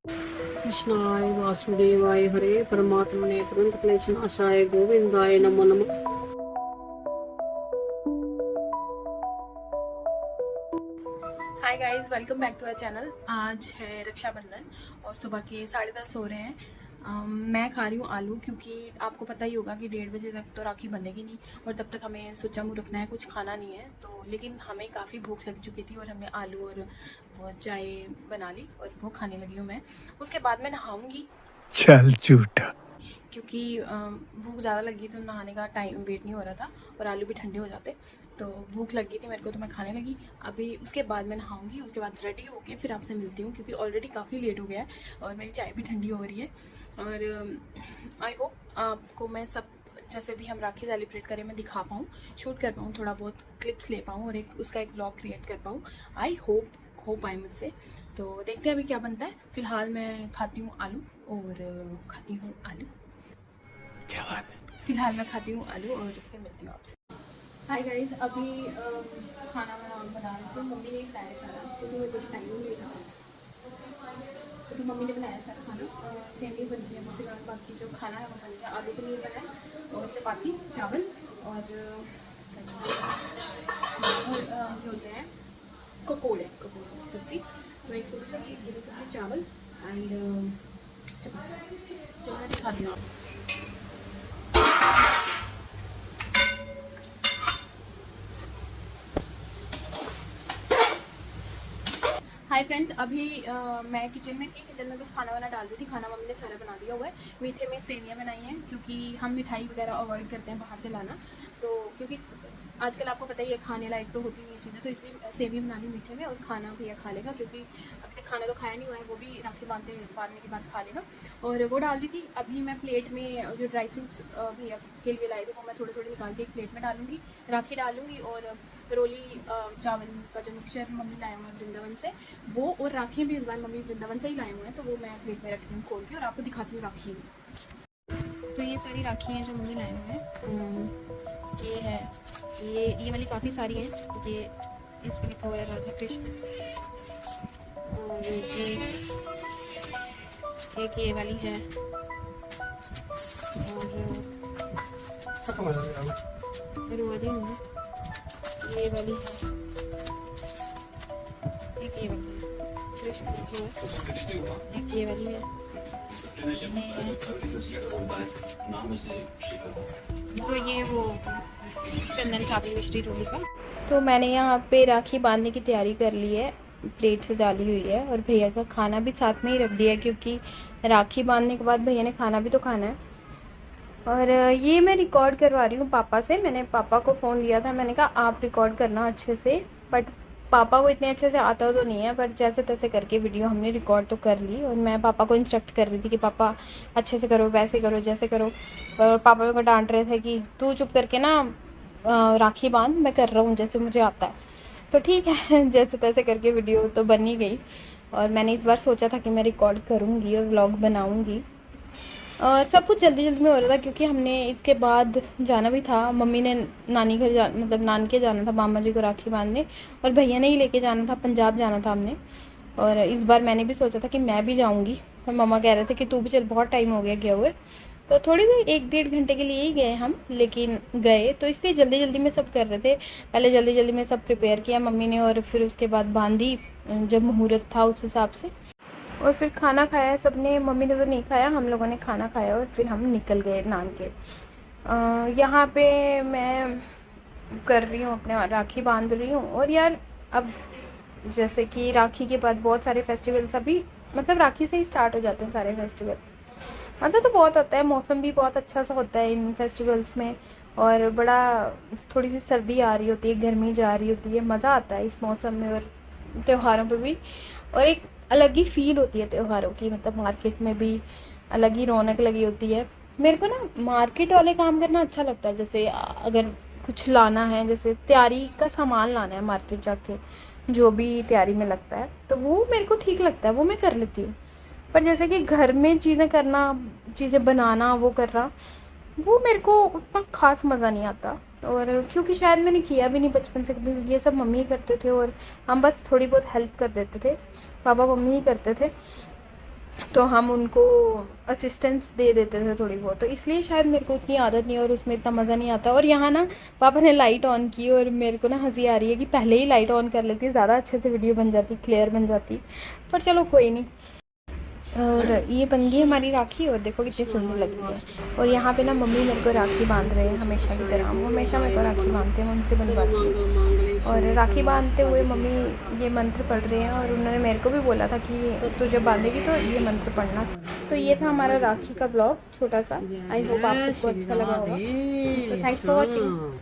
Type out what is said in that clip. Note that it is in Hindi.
कृष्णाय वासुदेवाय हरे परमात्मने प्रणत क्लेशनाशाय गोविंदाय नमो नमः। Hi guys, welcome back to our channel. आज है रक्षाबंधन और सुबह के 10:30 हो रहे हैं। मैं खा रही हूँ आलू, क्योंकि आपको पता ही होगा कि 1:30 बजे तक तो राखी बंधेगी नहीं और तब तक हमें सोचा मुँह रखना है, कुछ खाना नहीं है। तो लेकिन हमें काफ़ी भूख लग चुकी थी और हमने आलू और वो चाय बना ली और वो खाने लगी हूँ मैं। उसके बाद मैं नहाऊँगी, चल झूठा। क्योंकि भूख ज़्यादा लगी तो नहाने का टाइम वेट नहीं हो रहा था और आलू भी ठंडे हो जाते। तो भूख लगी थी मेरे को, तो मैं खाने लगी। अभी उसके बाद मैं नहाऊंगी, उसके बाद रेडी होके फिर आपसे मिलती हूँ, क्योंकि ऑलरेडी काफ़ी लेट हो गया है और मेरी चाय भी ठंडी हो रही है। और आई होप आपको मैं सब जैसे भी हम राखी सेलिब्रेट करें मैं दिखा पाऊँ, शूट कर पाऊँ, थोड़ा बहुत क्लिप्स ले पाऊँ और एक उसका एक व्लॉग क्रिएट कर पाऊँ। आई हो पाए मुझसे। तो देखते हैं अभी क्या बनता है। फ़िलहाल मैं खाती हूँ आलू और खाती हूँ आलू। क्या बात है? फिलहाल मैं खाती हूँ आलू और फिर मिलती हूँ आपसे। हाय गाइस, अभी खाना बना रही हूँ। मम्मी ने बनाया सारा, क्योंकि मेरे को टाइम नहीं मिला, क्योंकि मम्मी ने बनाया सारा खाना। सेवई बन गई है फिलहाल, बाकी जो खाना है वो बन गया। आलू पनीर बना है और चपाती चावल और जो होते हैं पकौड़े की सब्ज़ी। तो एक सब्ज़ी, एक सब्ज़ी, चावल एंड चपाती। चलो मैं दिखाती हूँ आपको। हाय फ्रेंड्स, अभी मैं किचन में थी। किचन में कुछ खाना वाना डाल रही थी। खाना मम्मी ने सारा बना दिया हुआ है। मीठे में सेवियाँ बनाई हैं, क्योंकि हम मिठाई वगैरह अवॉइड करते हैं बाहर से लाना। तो क्योंकि आजकल आपको पता ही है खाने लायक तो होती नहीं है चीज़ें, तो इसलिए सेवियाँ बना ली मीठे में और खाना भैया खा लेगा, क्योंकि अभी तक खाना तो खाया नहीं हुआ है, वो भी राखी बांधने के बाद खा लेगा। और वो डाल दी थी। अभी मैं प्लेट में जो ड्राई फ्रूट्स भैया के लिए लाई थी वो मैं थोड़े थोड़े निकाल के एक प्लेट में डालूंगी, राखी डालूंगी। और रोली चावल का जो मिक्सचर मम्मी लाए हुए हैं वृंदावन से, वो और राखी भी इस बार मम्मी वृंदावन से ही लाए हुए हैं, तो वो मैं प्लेट में रखती हूँ खोल के और आपको दिखाती हूँ राखी भी। तो ये सारी राखी हैं जो मम्मी लाए हुए हैं। ये है, ये वाली काफ़ी सारी हैं। ये इस पर लिखा हुआ है राधा कृष्ण। और एक ये वाली है और रोली हूँ, ये वाली है, एक ये वाली है कृष्ण लिखा हुआ है, एक ये वाली है, तो ये वो चंदन चावल मिश्री रोली का। तो मैंने यहाँ पे राखी बांधने की तैयारी कर ली है, प्लेट से डाली हुई है और भैया का खाना भी साथ में ही रख दिया है, क्योंकि राखी बांधने के बाद भैया ने खाना भी तो खाना है। और ये मैं रिकॉर्ड करवा रही हूँ पापा से। मैंने पापा को फ़ोन दिया था, मैंने कहा आप रिकॉर्ड करना अच्छे से। बट पापा को इतने अच्छे से आता तो नहीं है, पर जैसे तैसे करके वीडियो हमने रिकॉर्ड तो कर ली। और मैं पापा को इंस्ट्रक्ट कर रही थी कि पापा अच्छे से करो, वैसे करो, जैसे करो। और पापा मेरे को डांट रहे थे कि तू चुप करके ना राखी बांध, मैं कर रहा हूँ जैसे मुझे आता है। तो ठीक है जैसे तैसे करके वीडियो तो बन ही गई। और मैंने इस बार सोचा था कि मैं रिकॉर्ड करूँगी और व्लॉग बनाऊँगी। और सब कुछ जल्दी जल्दी में हो रहा था, क्योंकि हमने इसके बाद जाना भी था। मम्मी ने नानी घर मतलब नानके जाना था मामा जी को राखी बांधने, और भैया ने ही लेके जाना था, पंजाब जाना था हमने। और इस बार मैंने भी सोचा था कि मैं भी जाऊंगी, और मम्मा कह रहे थे कि तू भी चल, बहुत टाइम हो गया गए हुए। तो थोड़ी देर 1-1.5 घंटे के लिए ही गए हम, लेकिन गए तो इसलिए जल्दी जल्दी में सब कर रहे थे। पहले जल्दी जल्दी में सब प्रिपेयर किया मम्मी ने, और फिर उसके बाद बांधी जब मुहूर्त था उस हिसाब से। और फिर खाना खाया सबने। मम्मी ने तो नहीं खाया, हम लोगों ने खाना खाया और फिर हम निकल गए नान के। यहाँ पे मैं कर रही हूँ अपने राखी बांध रही हूँ। और यार अब जैसे कि राखी के बाद बहुत सारे फेस्टिवल्स अभी, मतलब राखी से ही स्टार्ट हो जाते हैं सारे फेस्टिवल। मज़ा तो बहुत आता है, मौसम भी बहुत अच्छा सा होता है इन फेस्टिवल्स में। और बड़ा थोड़ी सी सर्दी आ रही होती है, गर्मी जा रही होती है, मज़ा आता है इस मौसम में और त्योहारों पे भी। और एक अलग ही फील होती है त्योहारों की, मतलब मार्केट में भी अलग ही रौनक लगी होती है। मेरे को ना मार्केट वाले काम करना अच्छा लगता है। जैसे अगर कुछ लाना है, जैसे तैयारी का सामान लाना है मार्केट जाके, जो भी तैयारी में लगता है, तो वो मेरे को ठीक लगता है, वो मैं कर लेती हूँ। पर जैसे कि घर में चीज़ें करना, चीज़ें बनाना, वो करना, वो मेरे को उतना ख़ास मज़ा नहीं आता। और क्योंकि शायद मैंने किया भी नहीं बचपन से कभी, ये सब मम्मी ही करते थे और हम बस थोड़ी बहुत हेल्प कर देते थे। पापा मम्मी ही करते थे। तो हम उनको असिस्टेंस दे देते थे थोड़ी बहुत, तो इसलिए शायद मेरे को उतनी आदत नहीं है और उसमें इतना मज़ा नहीं आता। और यहाँ ना पापा ने लाइट ऑन की और मेरे को ना हंसी आ रही है कि पहले ही लाइट ऑन कर लेती, ज़्यादा अच्छे से वीडियो बन जाती, क्लियर बन जाती, पर चलो कोई नहीं। और ये बन गई हमारी राखी और देखो कितनी सुंदर लग रही है। और यहाँ पे ना मम्मी मेरे को राखी बांध रहे हैं हमेशा की तरह, वो हमेशा मेरे को राखी बांधते हैं, मैं उनसे बनवाती हूँ। और राखी बांधते हुए मम्मी ये मंत्र पढ़ रहे हैं और उन्होंने मेरे को भी बोला था कि तू जब बांधेगी तो ये मंत्र पढ़ना। तो ये था हमारा राखी का ब्लॉग छोटा सा, आई होप आप सबको अच्छा लगा होगा। तो थैंक्स फॉर वॉचिंग।